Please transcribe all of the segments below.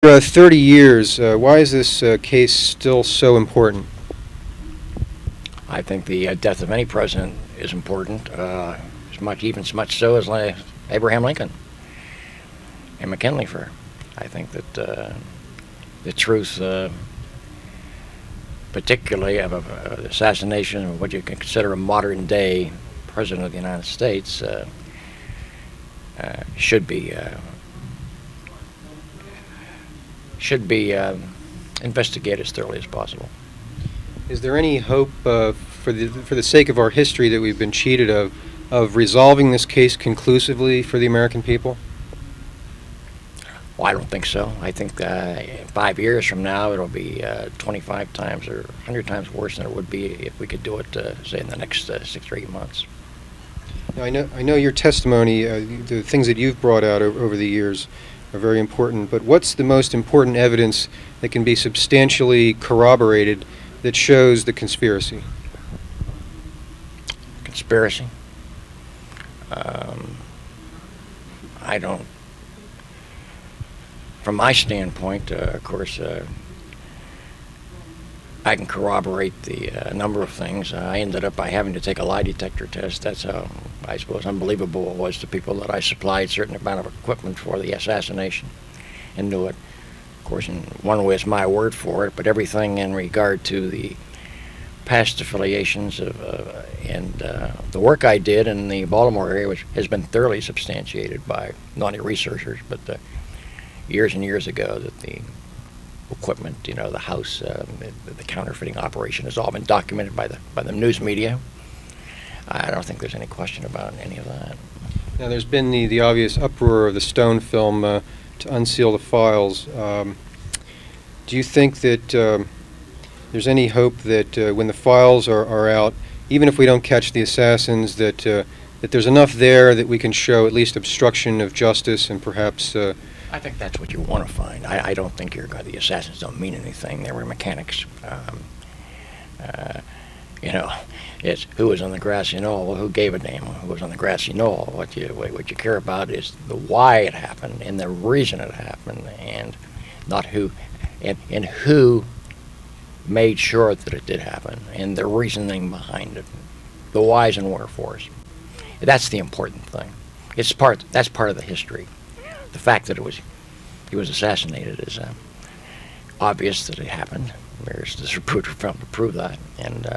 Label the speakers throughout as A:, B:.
A: 30 years, why is this case still so important?
B: I think the death of any president is important, even as much so as Abraham Lincoln and McKinley. I think that the truth, particularly of the assassination of what you can consider a modern day president of the United States, should be investigated as thoroughly as possible.
A: Is there any hope, for the sake of our history that we've been cheated of resolving this case conclusively for the American people?
B: Well, I don't think so. I think 5 years from now it'll be 25 times or 100 times worse than it would be if we could do it, say, in the next 6 or 8 months.
A: Now, I know your testimony, the things that you've brought out over the years are very important, but what's the most important evidence that can be substantially corroborated that shows the conspiracy?
B: Conspiracy? I don't. From my standpoint, of course, I can corroborate the number of things. I ended up by having to take a lie detector test. That's how, I suppose, unbelievable it was to people that I supplied a certain amount of equipment for the assassination and knew it. Of course, in one way, it's my word for it, but everything in regard to the past affiliations and the work I did in the Baltimore area, which has been thoroughly substantiated by not only researchers, but years and years ago, that the equipment, the house, the counterfeiting operation has all been documented by the news media. I don't think there's any question about any of that.
A: Now, there's been the obvious uproar of the Stone film to unseal the files. Do you think that there's any hope that when the files are out, even if we don't catch the assassins, that there's enough there that we can show at least obstruction of justice and perhaps...
B: I think that's what you want to find. I don't think the assassins don't mean anything. They were mechanics. It's who was on the grassy knoll. Well, who gave a damn who was on the grassy knoll? What you care about is the why it happened and the reason it happened, and not who, and who made sure that it did happen, and the reasoning behind it, the whys and wherefores. That's the important thing. That's part of the history. The fact that he was assassinated is obvious that it happened. There's this report film to prove that. And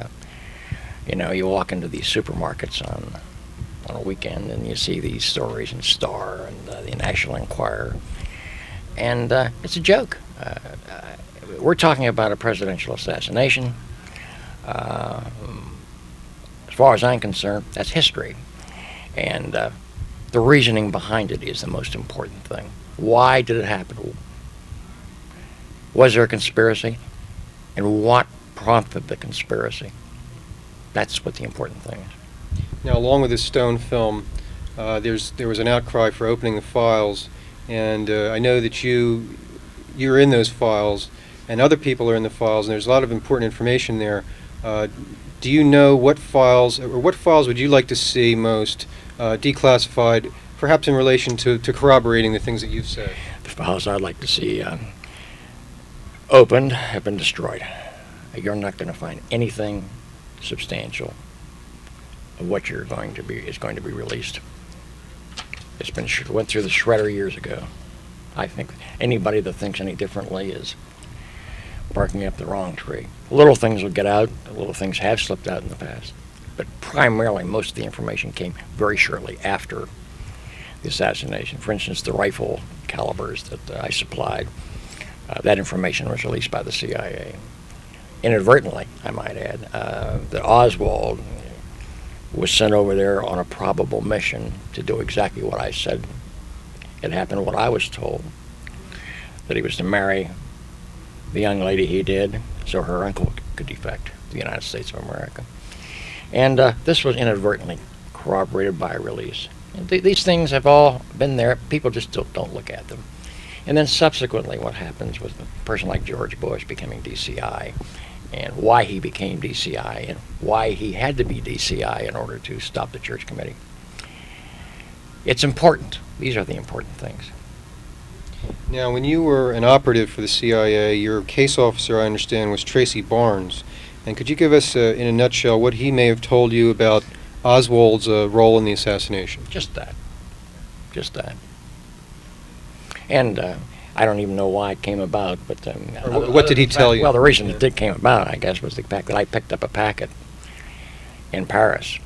B: you walk into these supermarkets on a weekend and you see these stories in Star and the National Enquirer, and it's a joke. We're talking about a presidential assassination. As far as I'm concerned, that's history, and the reasoning behind it is the most important thing. Why did it happen? Was there a conspiracy? And what prompted the conspiracy? That's what the important thing is.
A: Now, along with this Stone film, there was an outcry for opening the files, and I know that you're in those files, and other people are in the files, and there's a lot of important information there. Do you know what files would you like to see most declassified, perhaps in relation to corroborating the things that you've said?
B: The files I'd like to see opened have been destroyed. You're not going to find anything substantial of what is going to be released. It's been went through the shredder years ago. I think anybody that thinks any differently is barking up the wrong tree. Little things will get out. Little things have slipped out in the past. But primarily, most of the information came very shortly after the assassination. For instance, the rifle calibers that I supplied, that information was released by the CIA. Inadvertently, I might add, that Oswald was sent over there on a probable mission to do exactly what I said had happened, what I was told, that he was to marry the young lady he did, so her uncle could defect to the United States of America. And this was inadvertently corroborated by a release. And these things have all been there. People just don't look at them. And then subsequently, what happens with a person like George Bush becoming DCI, and why he became DCI, and why he had to be DCI in order to stop the Church Committee. It's important. These are the important things.
A: Now, when you were an operative for the CIA, your case officer, I understand, was Tracy Barnes. And could you give us, in a nutshell, what he may have told you about Oswald's role in the assassination?
B: Just that. Just that. And I don't even know why it came about, but
A: Or what did he tell you?
B: Well, the reason it did came about, I guess, was the fact that I picked up a packet in Paris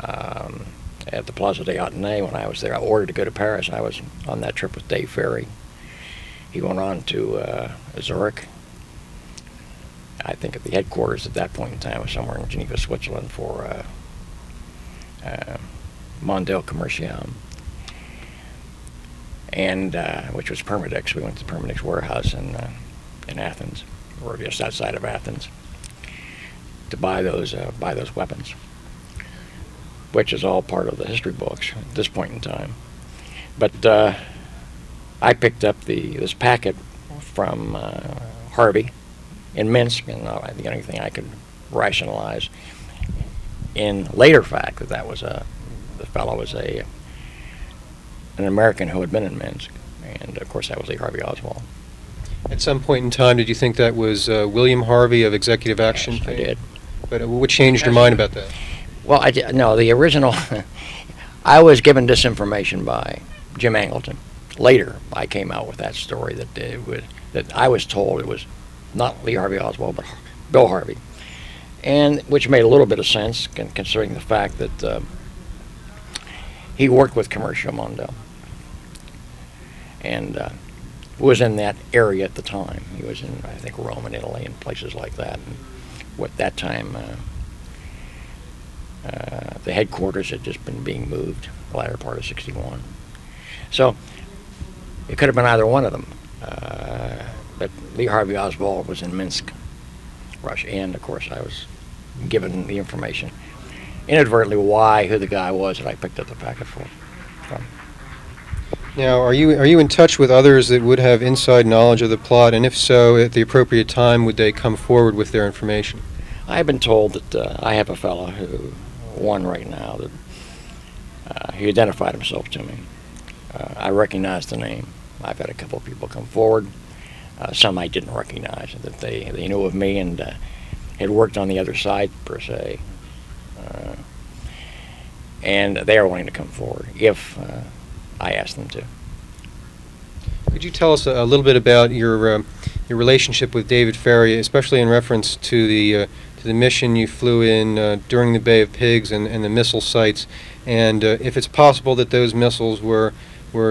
B: at the Plaza des Athénées when I was there. I ordered to go to Paris. I was on that trip with Dave Ferry. He went on to Zurich. I think at the headquarters at that point in time was somewhere in Geneva, Switzerland for Mondale Commercial, and which was Permadex. We went to the Permadex warehouse in Athens, or just outside of Athens, to buy those weapons, which is all part of the history books at this point in time. But I picked up this packet from Harvey in Minsk, and the only thing I could rationalize in later fact that was the fellow was an American who had been in Minsk, and of course that was Lee Harvey Oswald.
A: At some point in time, did you think that was William Harvey of Executive Action?
B: Yes, I did.
A: But what changed your mind about that?
B: Well, no, the original. I was given this information by Jim Angleton. Later, I came out with that story that I was told it was not Lee Harvey Oswald, but Bill Harvey, and which made a little bit of sense considering the fact that he worked with Commercio Mondo and was in that area at the time. He was in, I think, Rome and Italy and places like that. And at that time, the headquarters had just been being moved, the latter part of '61. So it could have been either one of them. But Lee Harvey Oswald was in Minsk, Russia, and of course I was given the information inadvertently who the guy was that I picked up the packet from.
A: Now, are you in touch with others that would have inside knowledge of the plot, and if so, at the appropriate time, would they come forward with their information?
B: I've been told that I have a fellow one right now, that he identified himself to me. I recognize the name. I've had a couple of people come forward. Some I didn't recognize, that they knew of me and had worked on the other side, per se. And they are willing to come forward if I ask them to.
A: Could you tell us a little bit about your relationship with David Ferry, especially in reference to the mission you flew in during the Bay of Pigs and the missile sites, and if it's possible that those missiles were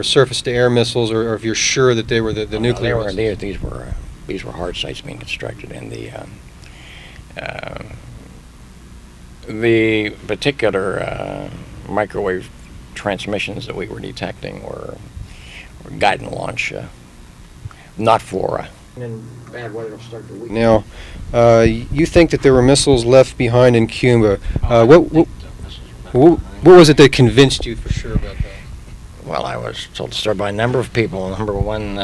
A: surface-to-air missiles, or if you're sure that they were the nuclear missiles?
B: These were hard sites being constructed, and the particular microwave transmissions that we were detecting were guide and launch, not for. And bad weather will start to weaken.
A: Now, you think that there were missiles left behind in Cuba. What was it that convinced you for sure about that?
B: Well, I was told to start by a number of people. Number one,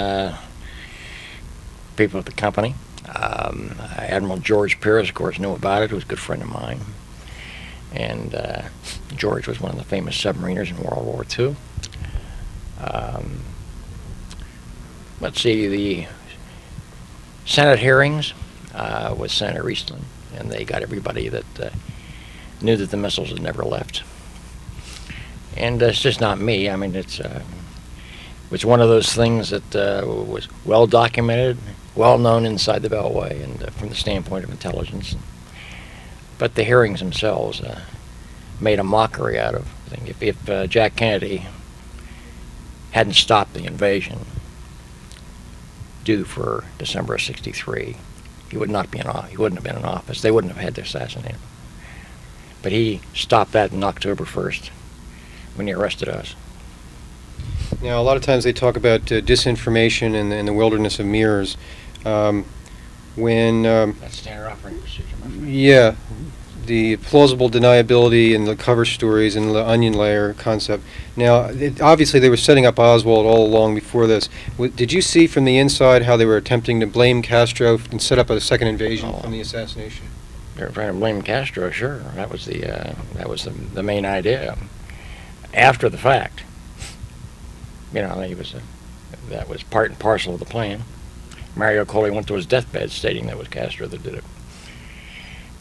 B: people at the company. Admiral George Pierce, of course, knew about it. He was a good friend of mine. And George was one of the famous submariners in World War II. Let's see, the Senate hearings with Senator Eastland, and they got everybody that knew that the missiles had never left. And it's just not me. I mean, it's one of those things that was well documented, well known inside the Beltway, and from the standpoint of intelligence. But the hearings themselves made a mockery out of things. If Jack Kennedy hadn't stopped the invasion due for December of '63, he would not be he wouldn't have been in office. They wouldn't have had to assassinate him. But he stopped that on October 1st when he arrested us.
A: Now, a lot of times they talk about disinformation in the wilderness of mirrors. That's
B: standard operating procedure, my friend.
A: Yeah, the plausible deniability and the cover stories and the onion layer concept. Now, obviously they were setting up Oswald all along before this. Did you see from the inside how they were attempting to blame Castro and set up a second invasion from the assassination?
B: They were trying to blame Castro, sure. That was the main idea. After the fact, he was That was part and parcel of the plan. Mario Colley went to his deathbed stating that was Castro that did it.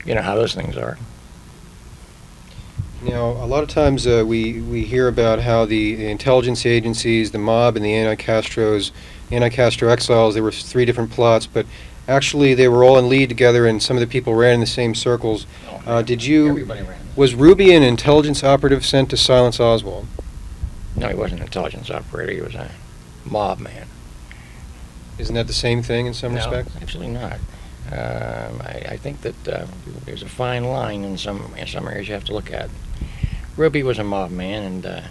B: You know how those things are.
A: Now, a lot of times we hear about how the intelligence agencies, the mob, and the anti-Castro exiles, there were 3 different plots, but actually they were all in league together, and some of the people ran in the same circles.
B: Everybody ran.
A: Was Ruby an intelligence operative sent to silence Oswald?
B: No, he wasn't an intelligence operator. He was a mob man.
A: Isn't that the same thing in some respects?
B: No, actually not. I think that there's a fine line in some areas you have to look at. Ruby was a mob man, and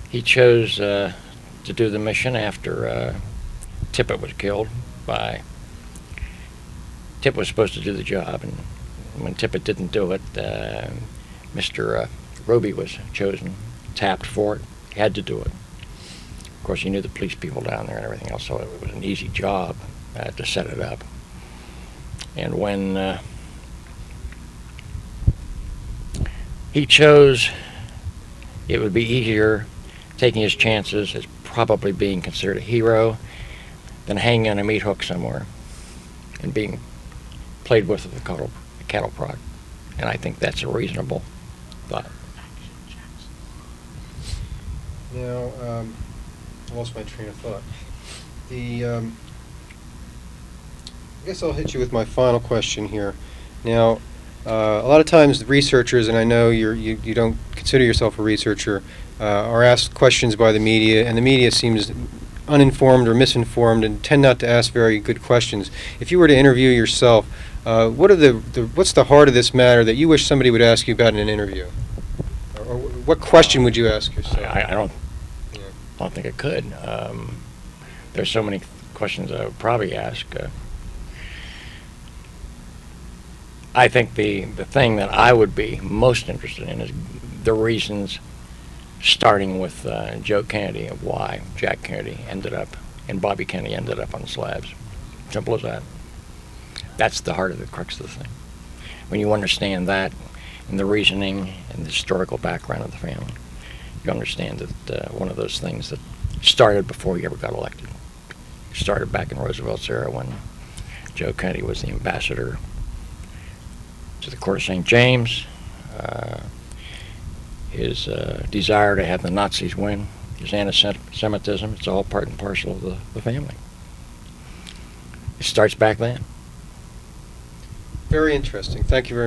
B: he chose to do the mission after Tippett was killed. Tippett was supposed to do the job, and when Tippett didn't do it, Mr. Ruby was chosen, tapped for it. He had to do it. Of course, he knew the police people down there and everything else, so it was an easy job to set it up. And when he chose, it would be easier taking his chances as probably being considered a hero than hanging on a meat hook somewhere and being played with the cattle prod. And I think that's a reasonable thought.
A: Now, I lost my train of thought. I guess I'll hit you with my final question here. Now, a lot of times the researchers, and I know you don't consider yourself a researcher, are asked questions by the media, and the media seems uninformed or misinformed and tend not to ask very good questions. If you were to interview yourself, what's the heart of this matter that you wish somebody would ask you about in an interview? Or what question would you ask yourself?
B: I don't think I could. There's so many questions I would probably ask. I think the thing that I would be most interested in is the reasons, starting with Joe Kennedy, of why Jack Kennedy ended up and Bobby Kennedy ended up on the slabs. Simple as that. That's the heart of the crux of the thing. When you understand that and the reasoning and the historical background of the family, you understand that one of those things that started before he ever got elected. It started back in Roosevelt's era when Joe Kennedy was the ambassador to the Court of St. James. His desire to have the Nazis win, his anti-Semitism, it's all part and parcel of the family. It starts back then.
A: Very interesting. Thank you very much.